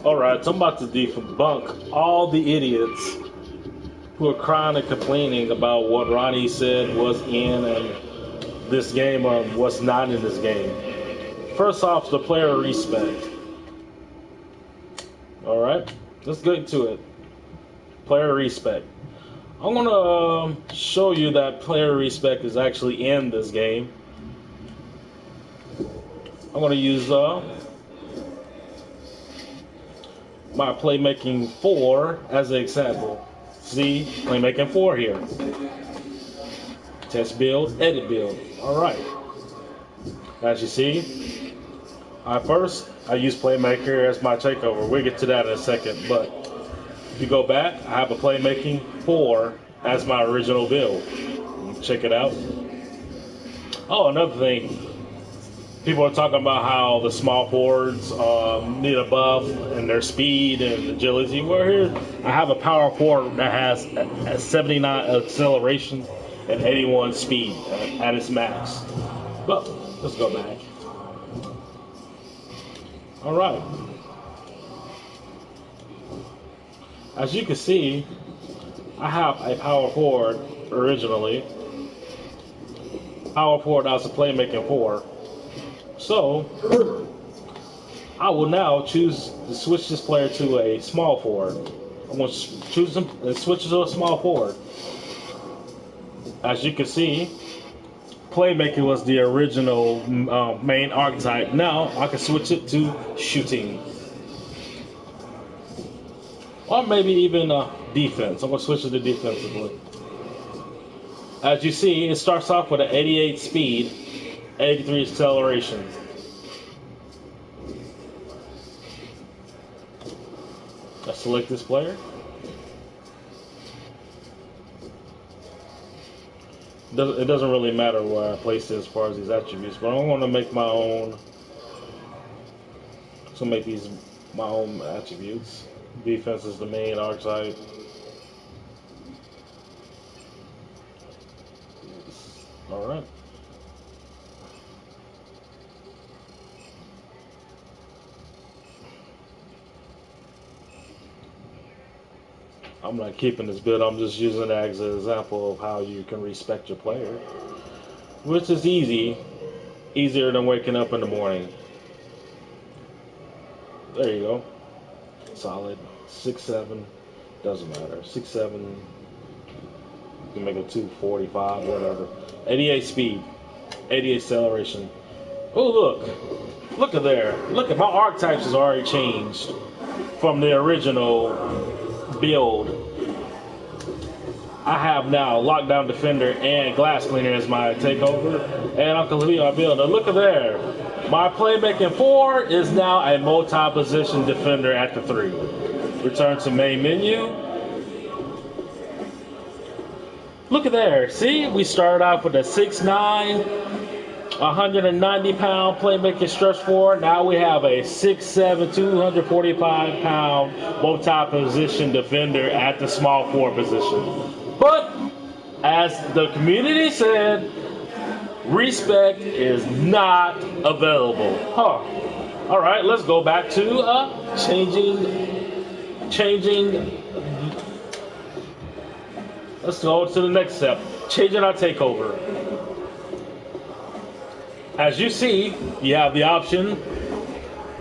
Alright, so I'm about to debunk all the idiots who are crying and complaining about what Ronnie said was in and this game or what's not in this game. First off, the player respect. Alright, let's get into it. Player respect. I'm gonna show you that player respect is actually in this game. I'm gonna use my playmaking 4 as an example. See, playmaking 4 here. Test build, edit build. Alright. As you see, I use playmaker as my takeover. We'll get to that in a second, but if you go back, I have a playmaking 4 as my original build. Check it out. Oh, another thing. People are talking about how the small forwards need a buff and their speed and agility. Well, here I have a power forward that has a 79 acceleration and 81 speed at its max. But let's go back. All right. As you can see, I have a power forward originally. Power forward as a playmaking 4. So, I will now choose to switch this player to a small forward. I'm going to choose him and switch to a small forward. As you can see, playmaking was the original main archetype. Now, I can switch it to shooting. Or maybe even defense. I'm going to switch it to defensively. As you see, it starts off with an 88 speed. 83 acceleration. Let's select this player. It doesn't really matter where I place it as far as these attributes, but I'm going to make my own. So make these my own attributes. Defense is the main archetype. All right. I'm not keeping this build, I'm just using it as an example of how you can respect your player. Which is easier than waking up in the morning. There you go. Solid. 6'7", doesn't matter. 6'7", you can make it 245, whatever. 88 speed, 88 acceleration. Oh look at there. Look at my archetypes has already changed from the original build. I have now Lockdown Defender and Glass Cleaner as my takeover, and I'm complete my build. Now look at there. My playmaking 4 is now a multi-position defender at the 3. Return to main menu. Look at there. See, we started off with a 6'9", 190-pound playmaking stretch 4. Now we have a 6'7", 245-pound multi-position defender at the small 4 position. But as the community said, respect is not available. All right, let's go back to changing. Let's go to the next step. Changing our takeover. As you see, you have the option.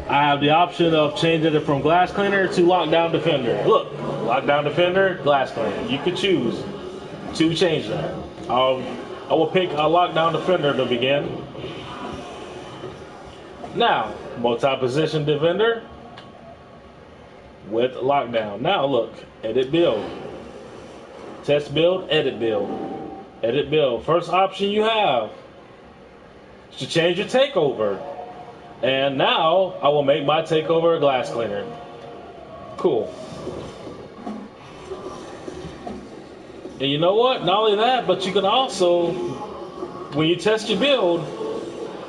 I have the option of changing it from Glass Cleaner to Lockdown Defender. Look, Lockdown Defender, Glass Cleaner. You can choose to change that. I will pick a Lockdown Defender to begin. Now, multi-position defender with lockdown. Now look, edit build. Test build, edit build. Edit build. First option you have is to change your takeover. And now I will make my takeover a Glass Cleaner. Cool. And you know what? Not only that, but you can also, when you test your build,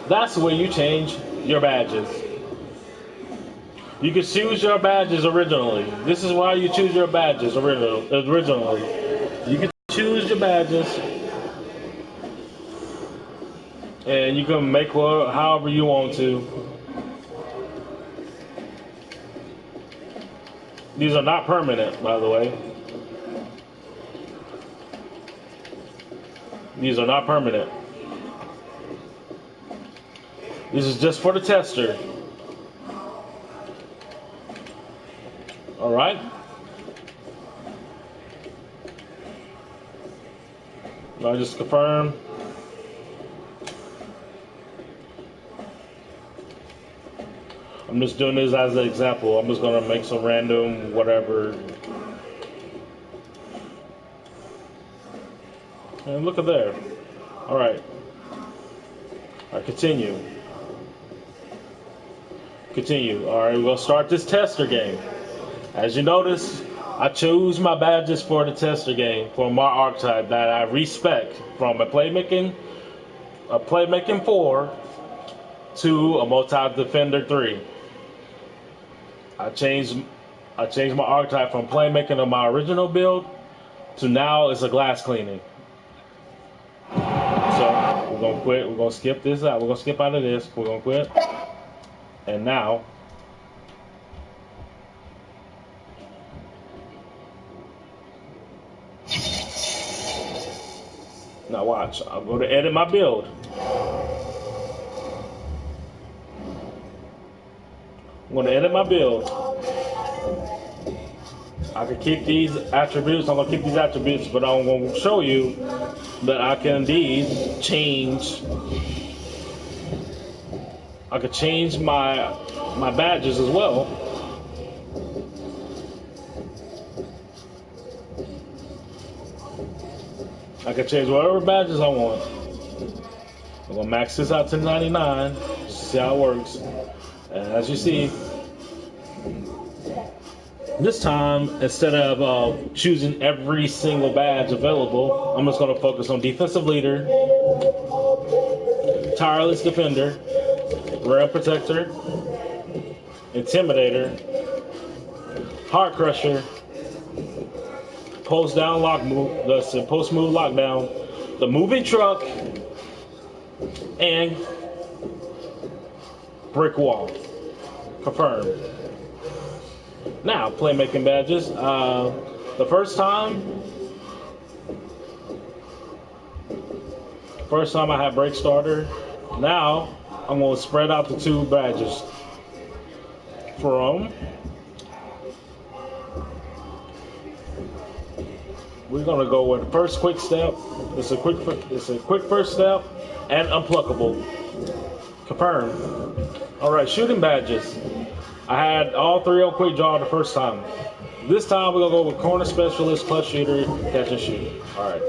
that's where you change your badges. You can choose your badges originally. This is why you choose your badges originally. You can choose your badges, and you can make however you want to. These are not permanent, by the way. These are not permanent. This is just for the tester. All right. I just confirm. I'm just doing this as an example. I'm just gonna make some random whatever. And look at there. All right. All right, continue. Continue. All right, we're gonna start this tester game. As you notice, I choose my badges for the tester game for my archetype that I respect from a playmaking 4 to a multi-defender 3. I changed my archetype from playmaking of my original build to now it's a glass cleaning. So we're gonna quit. We're gonna skip this out. We're gonna skip out of this. We're gonna quit. And now. Now watch. I'm going to edit my build. I'm going to edit my build. I can keep these attributes. I'm going to keep these attributes, but I'm going to show you that I can indeed change. I could change my badges as well. I can change whatever badges I want. I'm gonna max this out to 99, just to see how it works. And as you see, this time, instead of choosing every single badge available, I'm just gonna focus on defensive leader, tireless defender, realm protector, intimidator, heart crusher, post down lock move, the post move lockdown, the moving truck, and brick wall. Confirmed. Now, playmaking badges. The first time I had break starter. Now I'm gonna spread out the 2 badges from. We're gonna go with the first quick step. It's a quick first step and unpluckable. Confirmed. All right, shooting badges. I had all 3 on quick draw the first time. This time we're gonna go with corner specialist, clutch shooter, catch and shoot. All right.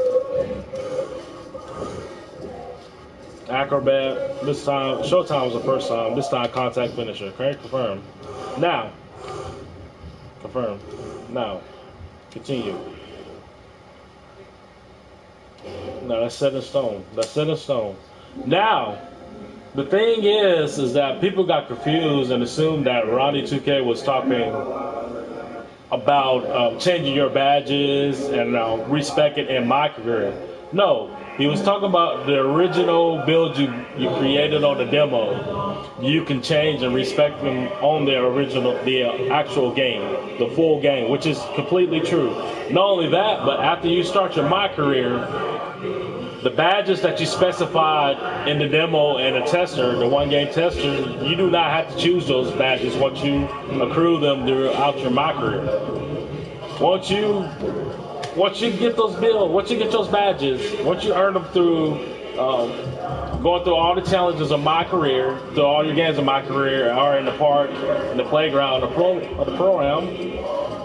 Acrobat. This time, showtime was the first time. This time, contact finisher. Okay, confirmed. Now, confirmed. Now, continue. No, that's set in stone. That's set in stone. Now, the thing is that people got confused and assumed that Ronnie 2K was talking about changing your badges and respecing in my career. No, he was talking about the original build you created on the demo. You can change and respect them on the actual game, the full game, which is completely true. Not only that, but after you start your my career, the badges that you specified in the demo and the tester, the 1-game tester, you do not have to choose those badges once you accrue them throughout your my career. Once you get those badges, once you earn them through going through all the challenges of my career, through all your games of my career, or in the park, in the playground, the program,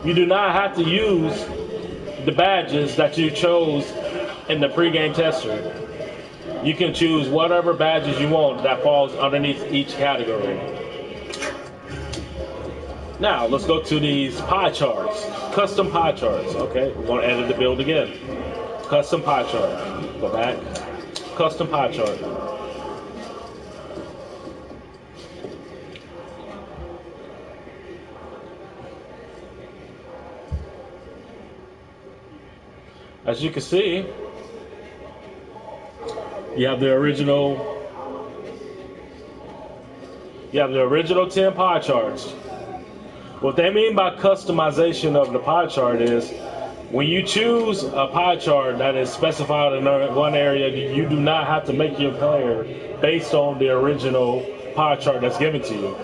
you do not have to use the badges that you chose in the pregame tester. You can choose whatever badges you want that falls underneath each category. Now, let's go to these pie charts. Custom pie charts. Okay, we're going to edit the build again. Custom pie chart. Go back. Custom pie chart. As you can see, you have the original 10 pie charts. What they mean by customization of the pie chart is when you choose a pie chart that is specified in one area, you do not have to make your player based on the original pie chart that's given to you.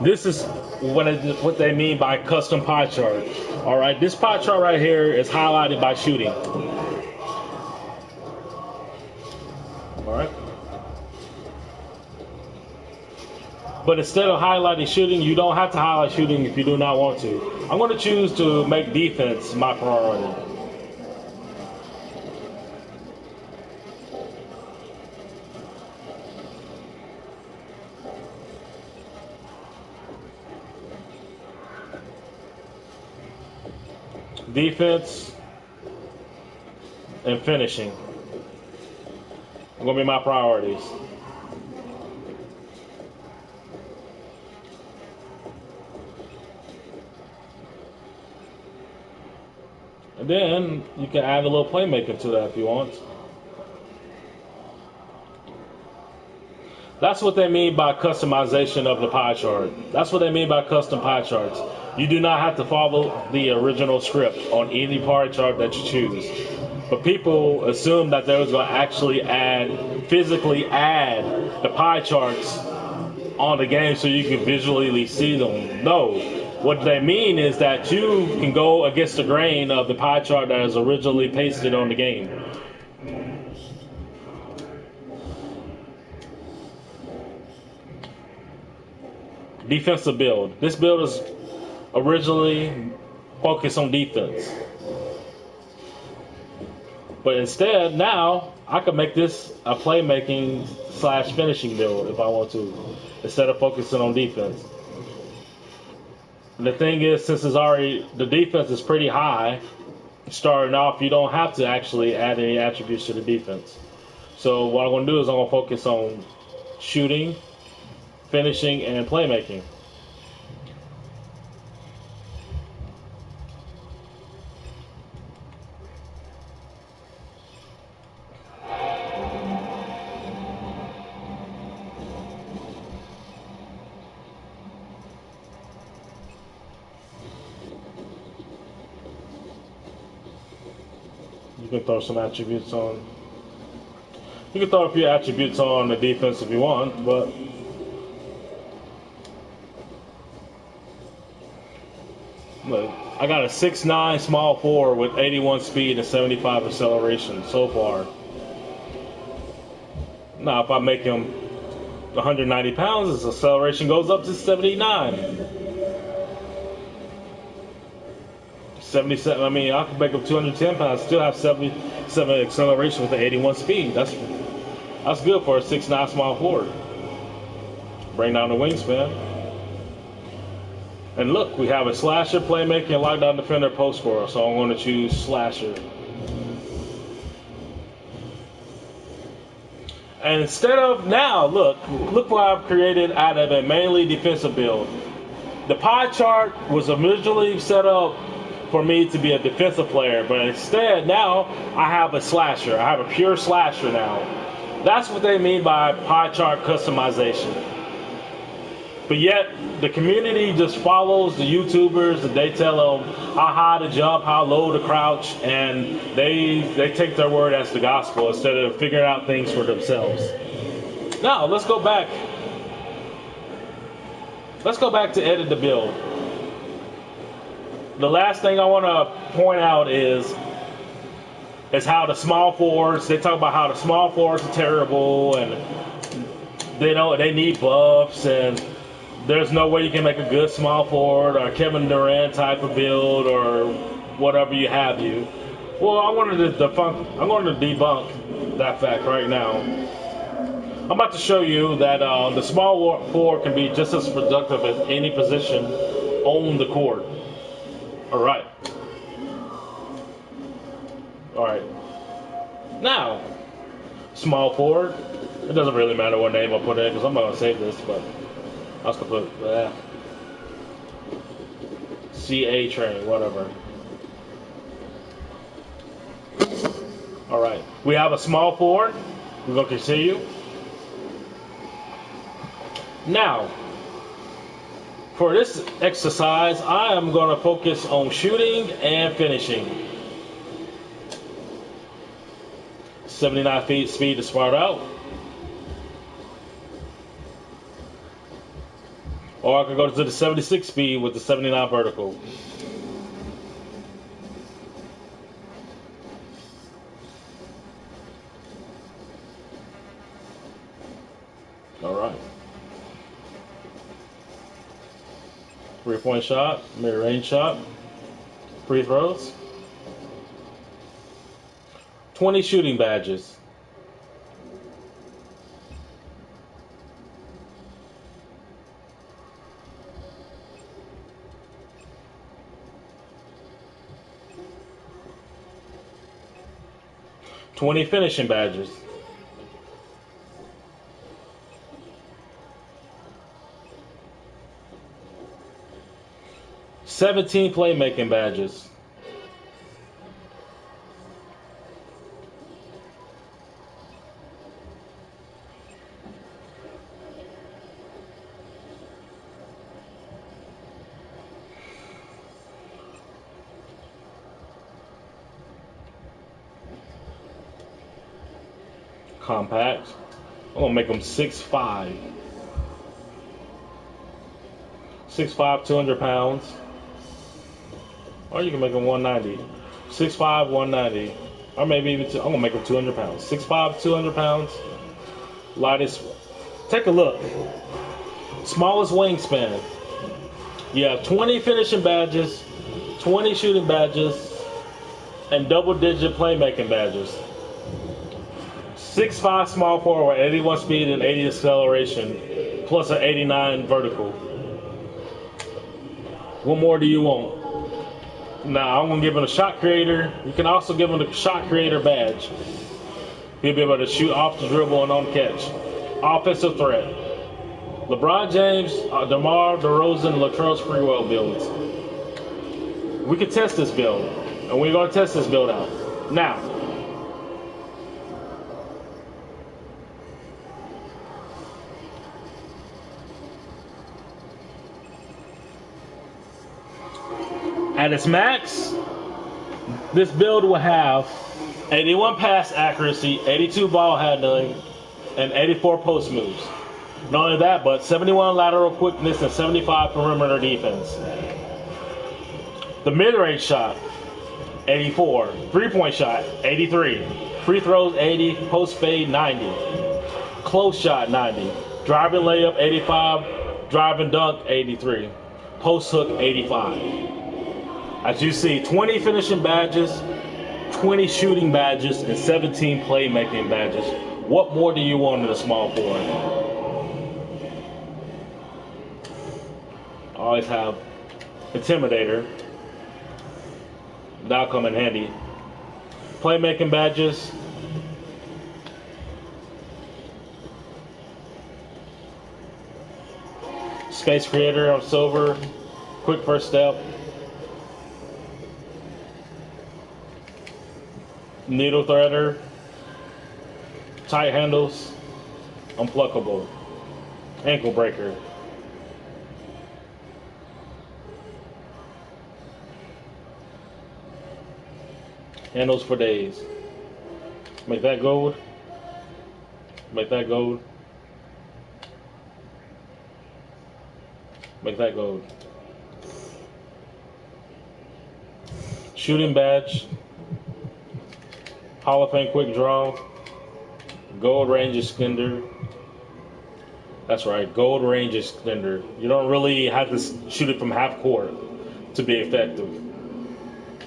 This is what they mean by custom pie chart. All right, this pie chart right here is highlighted by shooting. All right. But instead of highlighting shooting, you don't have to highlight shooting if you do not want to. I'm going to choose to make defense my priority. Defense and finishing are going to be my priorities. And then you can add a little playmaking to that if you want. That's what they mean by customization of the pie chart. That's what they mean by custom pie charts. You do not have to follow the original script on any pie chart that you choose. But people assume that they was going to actually physically add the pie charts on the game so you can visually see them. No. What they mean is that you can go against the grain of the pie chart that is originally pasted on the game. Defensive build. This build is originally focused on defense. But instead, now, I can make this a playmaking / finishing build if I want to, instead of focusing on defense. And the thing is, since the defense is pretty high, starting off, you don't have to actually add any attributes to the defense. So what I'm going to do is I'm going to focus on shooting, finishing, and playmaking. You can throw some attributes on. You can throw a few attributes on the defense if you want, but look, I got a 6'9" small forward with 81 speed and 75 acceleration so far. Now, if I make him 190 pounds, his acceleration goes up to 79. 77. I mean, I could make him 210 pounds, still have 77 acceleration with the 81 speed. That's good for a 6'9" small forward. Bring down the wingspan. And look, we have a slasher, playmaker, and lockdown defender post scorer. So I'm going to choose slasher. And instead of now, look what I've created out of a mainly defensive build. The pie chart was originally set up for me to be a defensive player, but instead now I have a slasher. I have a pure slasher now. That's what they mean by pie chart customization. But yet the community just follows the YouTubers and they tell them how high to jump, how low to crouch, and they take their word as the gospel instead of figuring out things for themselves. Now let's go back. Let's go back to edit the build. The last thing I want to point out is how the small forwards, they talk about how the small forwards are terrible and they need buffs and there's no way you can make a good small forward or Kevin Durant type of build or whatever you have you. Well, I'm going to debunk that fact right now. I'm about to show you that the small forward can be just as productive as any position on the court. All right. Now, small forward. It doesn't really matter what name I put in because I'm not going to save this, but I was going to put CA train, whatever. All right. We have a small forward. We're going to continue. Now, For this exercise, I am going to focus on shooting and finishing. 79 feet speed to start out. Or I could go to the 76 speed with the 79 vertical. All right. 3-point shot, mid-range shot, free throws. 20 shooting badges. $20 finishing badges. $17 playmaking badges. Compact. I'm gonna make them 6'5". 6'5", 200 pounds. Or you can make them 190. 6'5", 190. Or maybe even I'm gonna make them 200 pounds. 6'5", 200 pounds. Lightest. Take a look. Smallest wingspan. You have 20 finishing badges, 20 shooting badges, and double-digit playmaking badges. 6'5" small forward, 81 speed and 80 acceleration, plus an 89 vertical. What more do you want? Now, I'm going to give him a shot creator. You can also give him the shot creator badge. He'll be able to shoot off the dribble and on catch. Offensive threat. LeBron James, DeMar DeRozan, Latrell Sprewell builds. We can test this build, and we're going to test this build out. Now, at its max, this build will have 81 pass accuracy, 82 ball handling, and 84 post moves. Not only that, but 71 lateral quickness and 75 perimeter defense. The mid-range shot, 84. 3-point shot, 83. Free throws, 80. Post fade, 90. Close shot, 90. Driving layup, 85. Driving dunk, 83. Post hook, 85. As you see, 20 finishing badges, 20 shooting badges, and 17 playmaking badges. What more do you want in a small forward? Always have Intimidator. That'll come in handy. Playmaking badges. Space Creator on silver. Quick first step. Needle threader. Tight handles. Unpluckable. Ankle breaker. Handles for days. Make that gold. Make that gold. Make that gold. Shooting badge. Hall of Fame quick draw. Gold range extender. That's right, gold range extender. You don't really have to shoot it from half court to be effective.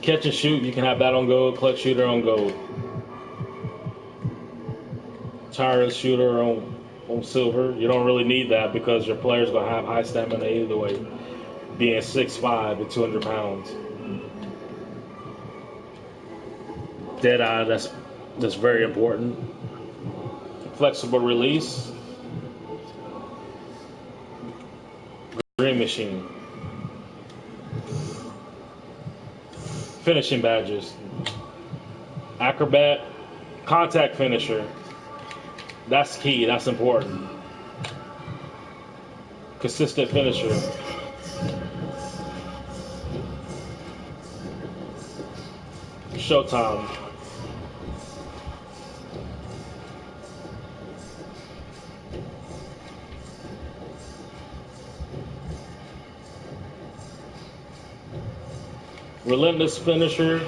Catch and shoot, you can have that on gold. Clutch shooter on gold. Tireless shooter on silver. You don't really need that because your player's going to have high stamina either way, being 6'5" and 200 pounds. Deadeye, that's very important. Flexible release. Green machine. Finishing badges. Acrobat. Contact finisher. That's key. That's important. Consistent finisher. showtime. Relentless finisher,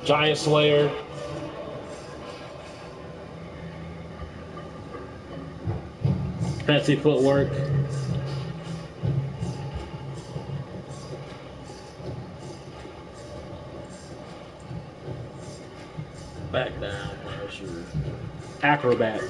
giant slayer. Fancy footwork. Back down, where's your acrobat?